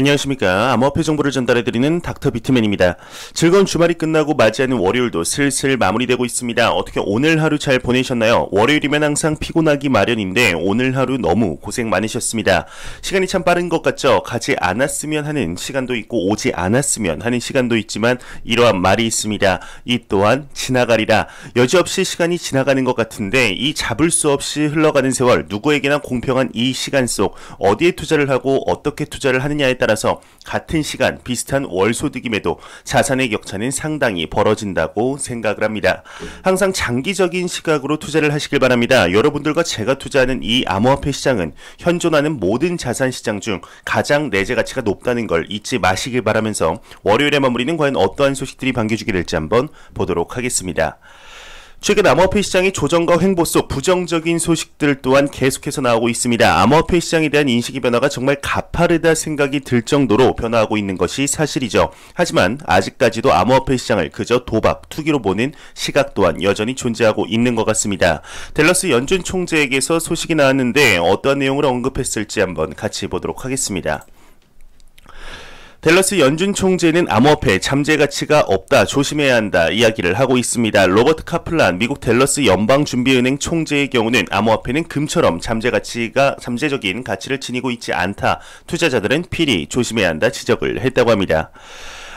안녕하십니까. 암호화폐 정보를 전달해드리는 닥터 비트맨입니다. 즐거운 주말이 끝나고 맞이하는 월요일도 슬슬 마무리되고 있습니다. 어떻게 오늘 하루 잘 보내셨나요? 월요일이면 항상 피곤하기 마련인데 오늘 하루 너무 고생 많으셨습니다. 시간이 참 빠른 것 같죠? 가지 않았으면 하는 시간도 있고 오지 않았으면 하는 시간도 있지만 이러한 말이 있습니다. 이 또한 지나가리라. 여지없이 시간이 지나가는 것 같은데 이 잡을 수 없이 흘러가는 세월, 누구에게나 공평한 이 시간 속 어디에 투자를 하고 어떻게 투자를 하느냐에 따라서 같은 시간 비슷한 월소득임에도 자산의 격차는 상당히 벌어진다고 생각을 합니다. 항상 장기적인 시각으로 투자를 하시길 바랍니다. 여러분들과 제가 투자하는 이 암호화폐 시장은 현존하는 모든 자산 시장 중 가장 내재 가치가 높다는 걸 잊지 마시길 바라면서 월요일에 마무리는 과연 어떠한 소식들이 반겨주게 될지 한번 보도록 하겠습니다. 최근 암호화폐 시장의 조정과 횡보 속 부정적인 소식들 또한 계속해서 나오고 있습니다. 암호화폐 시장에 대한 인식의 변화가 정말 가파르다 생각이 들 정도로 변화하고 있는 것이 사실이죠. 하지만 아직까지도 암호화폐 시장을 그저 도박, 투기로 보는 시각 또한 여전히 존재하고 있는 것 같습니다. 댈러스 연준 총재에게서 소식이 나왔는데 어떠한 내용을 언급했을지 한번 같이 보도록 하겠습니다. 댈러스 연준 총재는 암호화폐 잠재 가치가 없다, 조심해야 한다 이야기를 하고 있습니다. 로버트 카플란 미국 댈러스 연방준비은행 총재의 경우는 암호화폐는 금처럼 잠재적인 가치를 지니고 있지 않다, 투자자들은 필히 조심해야 한다 지적을 했다고 합니다.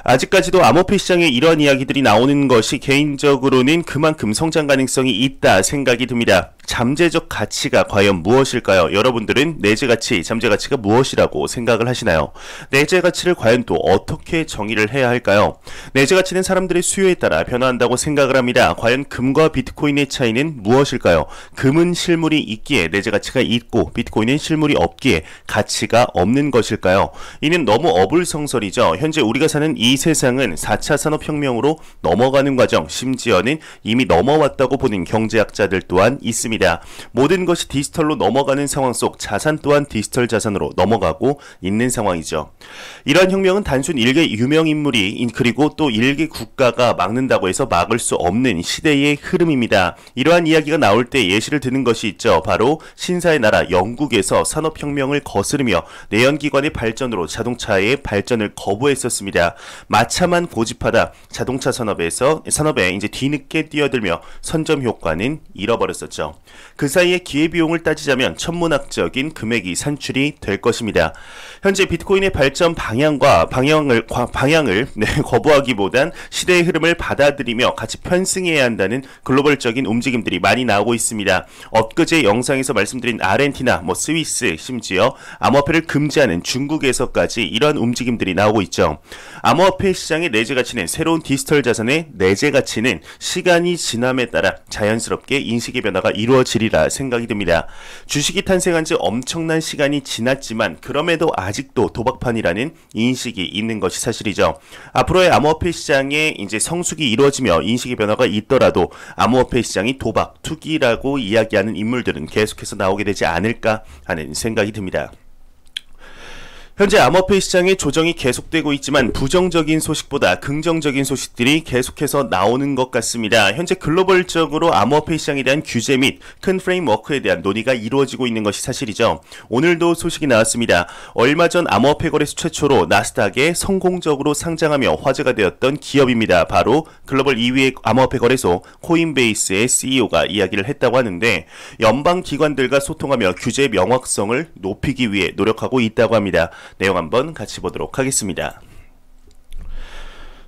아직까지도 암호화폐 시장에 이러한 이야기들이 나오는 것이 개인적으로는 그만큼 성장 가능성이 있다 생각이 듭니다. 잠재적 가치가 과연 무엇일까요? 여러분들은 내재 가치, 잠재 가치가 무엇이라고 생각을 하시나요? 내재 가치를 과연 또 어떻게 정의를 해야 할까요? 내재 가치는 사람들의 수요에 따라 변화한다고 생각을 합니다. 과연 금과 비트코인의 차이는 무엇일까요? 금은 실물이 있기에 내재 가치가 있고 비트코인은 실물이 없기에 가치가 없는 것일까요? 이는 너무 어불성설이죠. 현재 우리가 사는 이 세상은 4차 산업혁명으로 넘어가는 과정, 심지어는 이미 넘어왔다고 보는 경제학자들 또한 있습니다. 모든 것이 디지털로 넘어가는 상황 속 자산 또한 디지털 자산으로 넘어가고 있는 상황이죠. 이러한 혁명은 단순 일개 유명인물이 그리고 또 일개 국가가 막는다고 해서 막을 수 없는 시대의 흐름입니다. 이러한 이야기가 나올 때 예시를 드는 것이 있죠. 바로 신사의 나라 영국에서 산업혁명을 거스르며 내연기관의 발전으로 자동차의 발전을 거부했었습니다. 마차만 고집하다 자동차 산업에 이제 뒤늦게 뛰어들며 선점 효과는 잃어버렸었죠. 그 사이에 기회비용을 따지자면 천문학적인 금액이 산출이 될 것입니다. 현재 비트코인의 발전 방향을 거부하기보단 시대의 흐름을 받아들이며 같이 편승해야 한다는 글로벌적인 움직임들이 많이 나오고 있습니다. 엊그제 영상에서 말씀드린 아르헨티나, 스위스, 심지어 암호화폐를 금지하는 중국에서까지 이런 움직임들이 나오고 있죠. 암호화폐 시장의 내재 가치는 새로운 디지털 자산의 내재 가치는 시간이 지남에 따라 자연스럽게 인식의 변화가 이루어지리라 생각이 듭니다. 주식이 탄생한 지 엄청난 시간이 지났지만 그럼에도 아직도 도박판이라는 인식이 있는 것이 사실이죠. 앞으로의 암호화폐 시장에 이제 성숙이 이루어지며 인식의 변화가 있더라도 암호화폐 시장이 도박, 투기라고 이야기하는 인물들은 계속해서 나오게 되지 않을까 하는 생각이 듭니다. 현재 암호화폐 시장의 조정이 계속되고 있지만 부정적인 소식보다 긍정적인 소식들이 계속해서 나오는 것 같습니다. 현재 글로벌적으로 암호화폐 시장에 대한 규제 및 큰 프레임워크에 대한 논의가 이루어지고 있는 것이 사실이죠. 오늘도 소식이 나왔습니다. 얼마 전 암호화폐 거래소 최초로 나스닥에 성공적으로 상장하며 화제가 되었던 기업입니다. 바로 글로벌 2위의 암호화폐 거래소 코인베이스의 CEO가 이야기를 했다고 하는데 연방기관들과 소통하며 규제 명확성을 높이기 위해 노력하고 있다고 합니다. 내용 한번 같이 보도록 하겠습니다.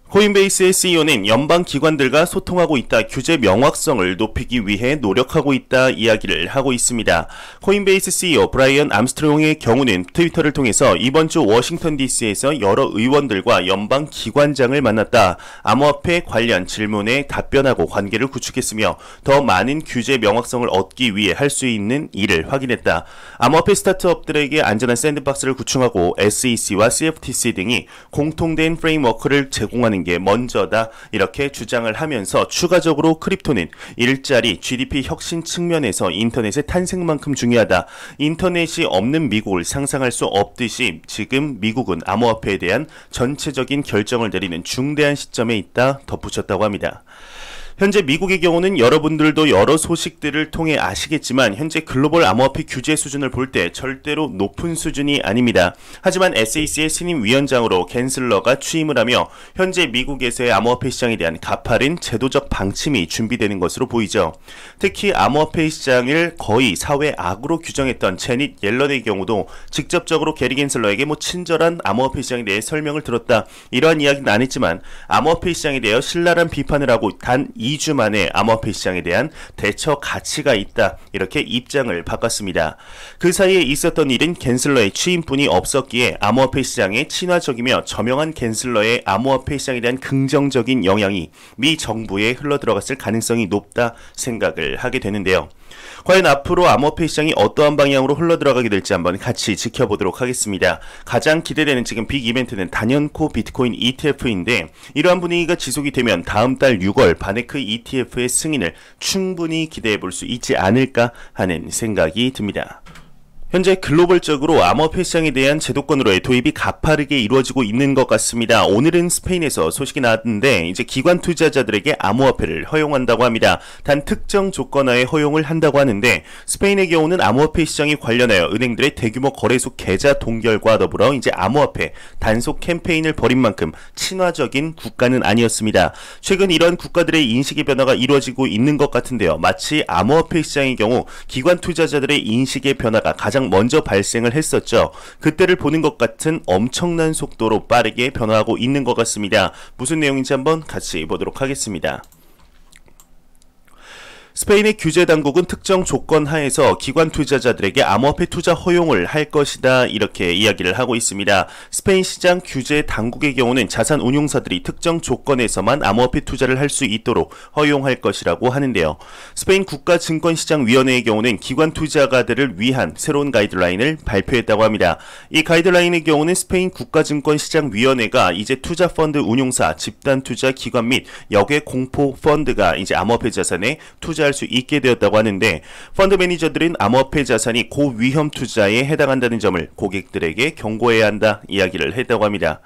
코인베이스의 CEO는 연방기관들과 소통하고 있다, 규제 명확성을 높이기 위해 노력하고 있다 이야기를 하고 있습니다. 코인베이스 CEO 브라이언 암스트롱의 경우는 트위터를 통해서 이번 주 워싱턴 DC에서 여러 의원들과 연방기관장을 만났다. 암호화폐 관련 질문에 답변하고 관계를 구축했으며 더 많은 규제 명확성을 얻기 위해 할 수 있는 일을 확인했다. 암호화폐 스타트업들에게 안전한 샌드박스를 구축하고 SEC와 CFTC 등이 공통된 프레임워크를 제공하는 게 먼저다 이렇게 주장을 하면서 추가적으로 크립토는 일자리, GDP 혁신 측면에서 인터넷의 탄생만큼 중요하다. 인터넷이 없는 미국을 상상할 수 없듯이 지금 미국은 암호화폐에 대한 전체적인 결정을 내리는 중대한 시점에 있다 덧붙였다고 합니다. 현재 미국의 경우는 여러분들도 여러 소식들을 통해 아시겠지만 현재 글로벌 암호화폐 규제 수준을 볼 때 절대로 높은 수준이 아닙니다. 하지만 SEC의 신임 위원장으로 갠슬러가 취임을 하며 현재 미국에서의 암호화폐 시장에 대한 가파른 제도적 방침이 준비되는 것으로 보이죠. 특히 암호화폐 시장을 거의 사회 악으로 규정했던 제닛 옐런의 경우도 직접적으로 게리 갠슬러에게 친절한 암호화폐 시장에 대해 설명을 들었다. 이러한 이야기는 안 했지만 암호화폐 시장에 대해 신랄한 비판을 하고 단 2주 만에 암호화폐 시장에 대한 대처 가치가 있다. 이렇게 입장을 바꿨습니다. 그 사이에 있었던 일은 갠슬러의 취임뿐이 없었기에 암호화폐 시장에 친화적이며 저명한 갠슬러의 암호화폐 시장에 대한 긍정적인 영향이 미 정부에 흘러들어갔을 가능성이 높다 생각을 하게 되는데요. 과연 앞으로 암호화폐 시장이 어떠한 방향으로 흘러들어가게 될지 한번 같이 지켜보도록 하겠습니다. 가장 기대되는 지금 빅 이벤트는 단연코 비트코인 ETF인데 이러한 분위기가 지속이 되면 다음 달 6월 바네크 ETF의 승인을 충분히 기대해 볼 수 있지 않을까 하는 생각이 듭니다. 현재 글로벌적으로 암호화폐 시장에 대한 제도권으로의 도입이 가파르게 이루어지고 있는 것 같습니다. 오늘은 스페인에서 소식이 나왔는데 이제 기관 투자자들에게 암호화폐를 허용한다고 합니다. 단 특정 조건하에 허용을 한다고 하는데 스페인의 경우는 암호화폐 시장에 관련하여 은행들의 대규모 거래소 계좌 동결과 더불어 이제 암호화폐 단속 캠페인을 벌인 만큼 친화적인 국가는 아니었습니다. 최근 이런 국가들의 인식의 변화가 이루어지고 있는 것 같은데요. 마치 암호화폐 시장의 경우 기관 투자자들의 인식의 변화가 가장 먼저 발생을 했었죠. 그때를 보는 것 같은 엄청난 속도로 빠르게 변화하고 있는 것 같습니다. 무슨 내용인지 한번 같이 보도록 하겠습니다. 스페인의 규제 당국은 특정 조건 하에서 기관 투자자들에게 암호화폐 투자 허용을 할 것이다 이렇게 이야기를 하고 있습니다. 스페인 시장 규제 당국의 경우는 자산 운용사들이 특정 조건에서만 암호화폐 투자를 할 수 있도록 허용할 것이라고 하는데요. 스페인 국가증권시장위원회의 경우는 기관 투자가들을 위한 새로운 가이드라인을 발표했다고 합니다. 이 가이드라인의 경우는 스페인 국가증권시장위원회가 이제 투자펀드 운용사, 집단투자 기관 및 역외 공포 펀드가 이제 암호화폐 자산에 투자할 수 있게 되었다고 하는데 펀드 매니저들은 암호화폐 자산이 고위험 투자에 해당한다는 점을 고객들에게 경고해야 한다 이야기를 했다고 합니다.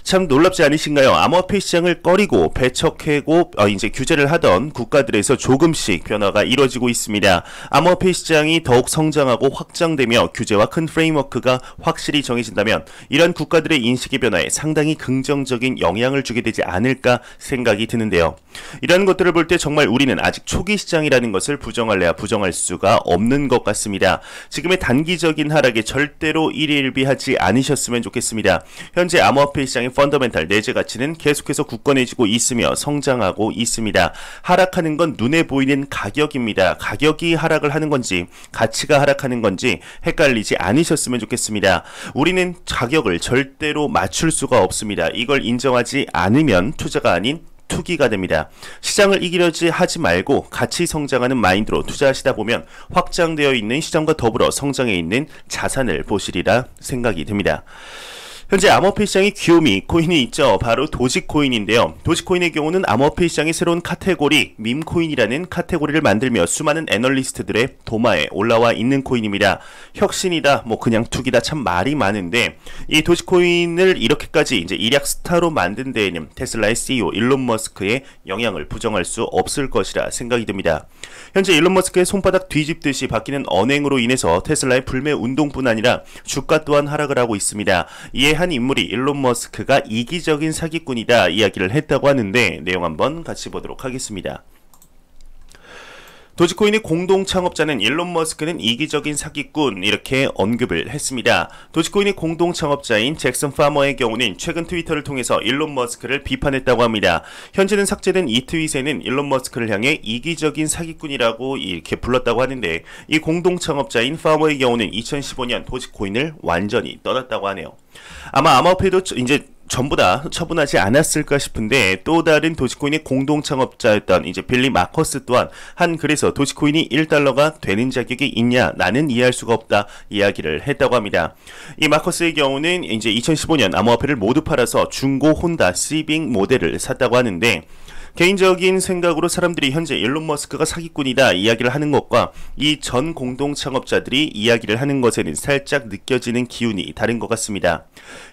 참 놀랍지 않으신가요? 암호화폐 시장을 꺼리고 배척하고 이제 규제를 하던 국가들에서 조금씩 변화가 이루어지고 있습니다. 암호화폐 시장이 더욱 성장하고 확장되며 규제와 큰 프레임워크가 확실히 정해진다면 이런 국가들의 인식의 변화에 상당히 긍정적인 영향을 주게 되지 않을까 생각이 드는데요. 이런 것들을 볼 때 정말 우리는 아직 초기 시장이라는 것을 부정할래야 부정할 수가 없는 것 같습니다. 지금의 단기적인 하락에 절대로 일희일비하지 않으셨으면 좋겠습니다. 현재 암호화폐 시장의 펀더멘탈 내재 가치는 계속해서 굳건해지고 있으며 성장하고 있습니다. 하락하는 건 눈에 보이는 가격입니다. 가격이 하락을 하는 건지 가치가 하락하는 건지 헷갈리지 않으셨으면 좋겠습니다. 우리는 가격을 절대로 맞출 수가 없습니다. 이걸 인정하지 않으면 투자가 아닌 투기가 됩니다. 시장을 이기려지 하지 말고 같이 성장하는 마인드로 투자하시다 보면 확장되어 있는 시장과 더불어 성장해 있는 자산을 보시리라 생각이 듭니다. 현재 암호화폐 시장의 귀요미 코인이 있죠. 바로 도지코인인데요. 도지코인의 경우는 암호화폐 시장의 새로운 카테고리 밈코인이라는 카테고리를 만들며 수많은 애널리스트들의 도마에 올라와 있는 코인입니다. 혁신이다, 그냥 투기다, 참 말이 많은데 이 도지코인을 이렇게까지 이제 일약 스타로 만든 데에는 테슬라의 CEO 일론 머스크의 영향을 부정할 수 없을 것이라 생각이 듭니다. 현재 일론 머스크의 손바닥 뒤집듯이 바뀌는 언행으로 인해서 테슬라의 불매 운동뿐 아니라 주가 또한 하락을 하고 있습니다. 이에 한 인물이 일론 머스크가 이기적인 사기꾼이다 이야기를 했다고 하는데 내용 한번 같이 보도록 하겠습니다. 도지코인의 공동 창업자는 일론 머스크는 이기적인 사기꾼 이렇게 언급을 했습니다. 도지코인의 공동 창업자인 잭슨 파머의 경우는 최근 트위터를 통해서 일론 머스크를 비판했다고 합니다. 현재는 삭제된 이 트윗에는 일론 머스크를 향해 이기적인 사기꾼이라고 이렇게 불렀다고 하는데 이 공동 창업자인 파머의 경우는 2015년 도지코인을 완전히 떠났다고 하네요. 아마 암호화폐도 이제 전부 다 처분하지 않았을까 싶은데 또 다른 도지코인의 공동 창업자였던 이제 빌리 마커스 또한 한 글에서 도지코인이 1달러가 되는 자격이 있냐 나는 이해할 수가 없다 이야기를 했다고 합니다. 이 마커스의 경우는 이제 2015년 암호화폐를 모두 팔아서 중고 혼다 시빙 모델을 샀다고 하는데 개인적인 생각으로 사람들이 현재 일론 머스크가 사기꾼이다 이야기를 하는 것과 이 전 공동 창업자들이 이야기를 하는 것에는 살짝 느껴지는 기운이 다른 것 같습니다.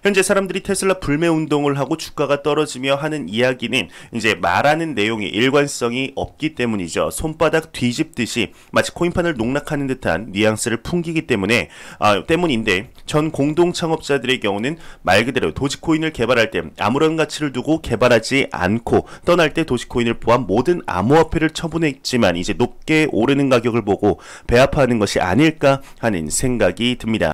현재 사람들이 테슬라 불매 운동을 하고 주가가 떨어지며 하는 이야기는 이제 말하는 내용이 일관성이 없기 때문이죠. 손바닥 뒤집듯이 마치 코인판을 농락하는 듯한 뉘앙스를 풍기기 때문인데 전 공동 창업자들의 경우는 말 그대로 도지코인을 개발할 때 아무런 가치를 두고 개발하지 않고 떠날 때 도지코인을 포함 모든 암호화폐를 처분했지만 이제 높게 오르는 가격을 보고 배아파하는 것이 아닐까 하는 생각이 듭니다.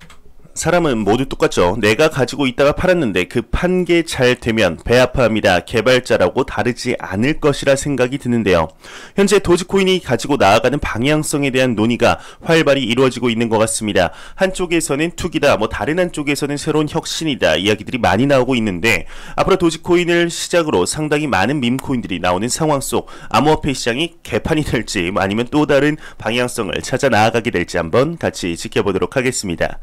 사람은 모두 똑같죠. 내가 가지고 있다가 팔았는데 그 판 게 잘 되면 배아파합니다. 개발자라고 다르지 않을 것이라 생각이 드는데요. 현재 도지코인이 가지고 나아가는 방향성에 대한 논의가 활발히 이루어지고 있는 것 같습니다. 한쪽에서는 투기다, 다른 한쪽에서는 새로운 혁신이다 이야기들이 많이 나오고 있는데 앞으로 도지코인을 시작으로 상당히 많은 밈코인들이 나오는 상황 속 암호화폐 시장이 개판이 될지 아니면 또 다른 방향성을 찾아 나아가게 될지 한번 같이 지켜보도록 하겠습니다.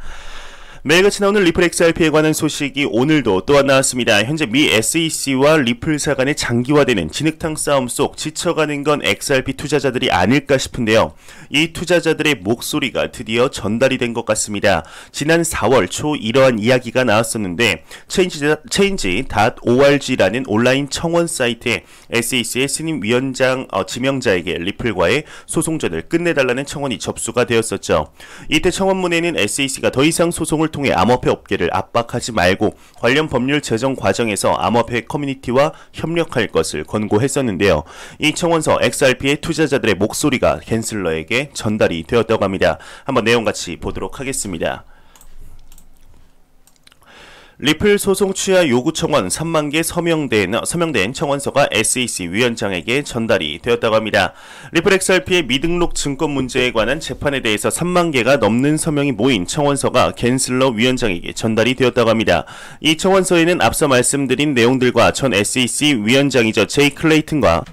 매일같이 나오는 리플 XRP에 관한 소식이 오늘도 또한 나왔습니다. 현재 미 SEC와 리플사 간의 장기화되는 진흙탕 싸움 속 지쳐가는 건 XRP 투자자들이 아닐까 싶은데요. 이 투자자들의 목소리가 드디어 전달이 된 것 같습니다. 지난 4월 초 이러한 이야기가 나왔었는데 change.org라는 온라인 청원 사이트에 SEC의 신임 위원장 지명자에게 리플과의 소송전을 끝내달라는 청원이 접수가 되었었죠. 이때 청원문에는 SEC가 더 이상 소송을 통해 암호화폐 업계를 압박하지 말고 관련 법률 제정 과정에서 암호화폐 커뮤니티와 협력할 것을 권고했었는데요. 이 청원서 XRP의 투자자들의 목소리가 갠슬러에게 전달이 되었다고 합니다. 한번 내용 같이 보도록 하겠습니다. 리플 소송 취하 요구 청원 3만 개 서명된 청원서가 SEC 위원장에게 전달이 되었다고 합니다. 리플 XRP의 미등록 증권 문제에 관한 재판에 대해서 3만 개가 넘는 서명이 모인 청원서가 갠슬러 위원장에게 전달이 되었다고 합니다. 이 청원서에는 앞서 말씀드린 내용들과 전 SEC 위원장이죠. 제이 클레이튼과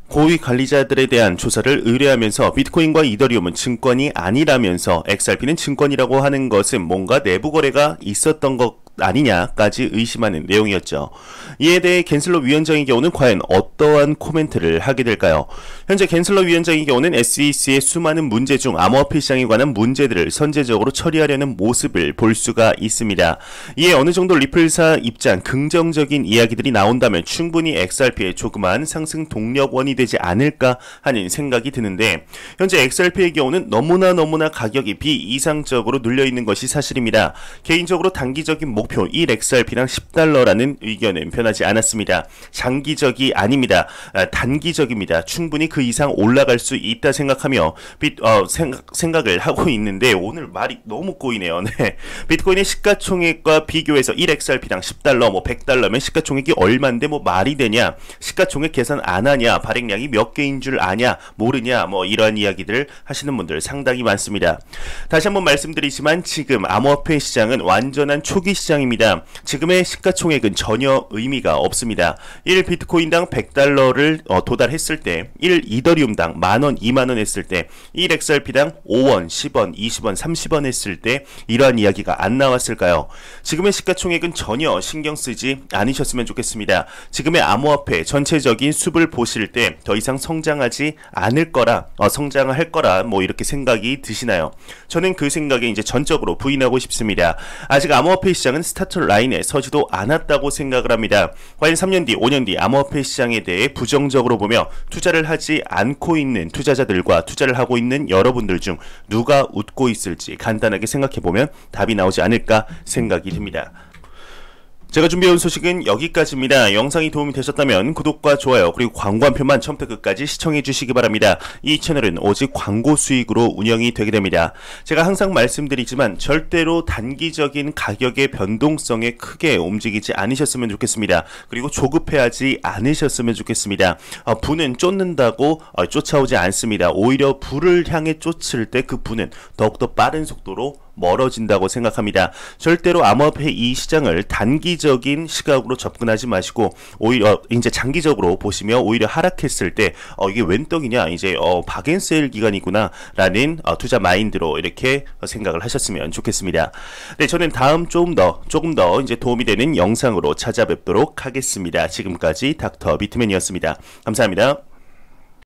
고위 관리자들에 대한 조사를 의뢰하면서 비트코인과 이더리움은 증권이 아니라면서 XRP는 증권이라고 하는 것은 뭔가 내부 거래가 있었던 것 아니냐까지 의심하는 내용이었죠. 이에 대해 갠슬러 위원장의 경우는 과연 어떠한 코멘트를 하게 될까요? 현재 갠슬러 위원장의 경우는 SEC의 수많은 문제 중 암호화폐 시장에 관한 문제들을 선제적으로 처리하려는 모습을 볼 수가 있습니다. 이에 어느 정도 리플사 입장 긍정적인 이야기들이 나온다면 충분히 XRP의 조그마한 상승 동력원이 되지 않을까 하는 생각이 드는데 현재 XRP의 경우는 너무나 가격이 비이상적으로 눌려있는 것이 사실입니다. 개인적으로 단기적인 목표 1XRP당 $10라는 의견은 변하지 않았습니다. 장기적이 아닙니다. 단기적입니다. 충분히 그 이상 올라갈 수 있다 생각하며 생각을 하고 있는데 오늘 말이 너무 꼬이네요. 네. 비트코인의 시가총액과 비교해서 1XRP당 $10, $100면 시가총액이 얼만데 말이 되냐? 시가총액 계산 안 하냐? 발행량이 몇 개인 줄 아냐? 모르냐? 이러한 이야기들 하시는 분들 상당히 많습니다. 다시 한번 말씀드리지만 지금 암호화폐 시장은 완전한 초기 시장입니다. 지금의 시가총액은 전혀 의미가 없습니다. 1비트코인당 $100를 도달했을 때 1이더리움당 만원, 2만원 했을 때 1XRP당 5원, 10원, 20원, 30원 했을 때 이러한 이야기가 안 나왔을까요? 지금의 시가총액은 전혀 신경 쓰지 않으셨으면 좋겠습니다. 지금의 암호화폐 전체적인 숲을 보실 때 더 이상 성장하지 않을 거라 성장할 거라 이렇게 생각이 드시나요? 저는 그 생각에 이제 전적으로 부인하고 싶습니다. 아직 암호화폐 시장은 스타트 라인에 서지도 않았다고 생각을 합니다. 과연 3년 뒤, 5년 뒤 암호화폐 시장에 대해 부정적으로 보며 투자를 하지 않고 있는 투자자들과 투자를 하고 있는 여러분들 중 누가 웃고 있을지 간단하게 생각해보면 답이 나오지 않을까 생각이 듭니다. 제가 준비해온 소식은 여기까지입니다. 영상이 도움이 되셨다면 구독과 좋아요 그리고 광고 한 편만 처음부터 끝까지 시청해 주시기 바랍니다. 이 채널은 오직 광고 수익으로 운영이 되게 됩니다. 제가 항상 말씀드리지만 절대로 단기적인 가격의 변동성에 크게 움직이지 않으셨으면 좋겠습니다. 그리고 조급해하지 않으셨으면 좋겠습니다. 부는 쫓는다고 쫓아오지 않습니다. 오히려 부를 향해 쫓을 때 그 부는 더욱더 빠른 속도로 멀어진다고 생각합니다. 절대로 암호화폐 이 시장을 단기적인 시각으로 접근하지 마시고 오히려 이제 장기적으로 보시며 오히려 하락했을 때 이게 웬 떡이냐, 이제 박앤세일 기간이구나 라는 투자 마인드로 이렇게 생각을 하셨으면 좋겠습니다. 네, 저는 다음 조금 더 이제 도움이 되는 영상으로 찾아뵙도록 하겠습니다. 지금까지 닥터 비트맨이었습니다. 감사합니다.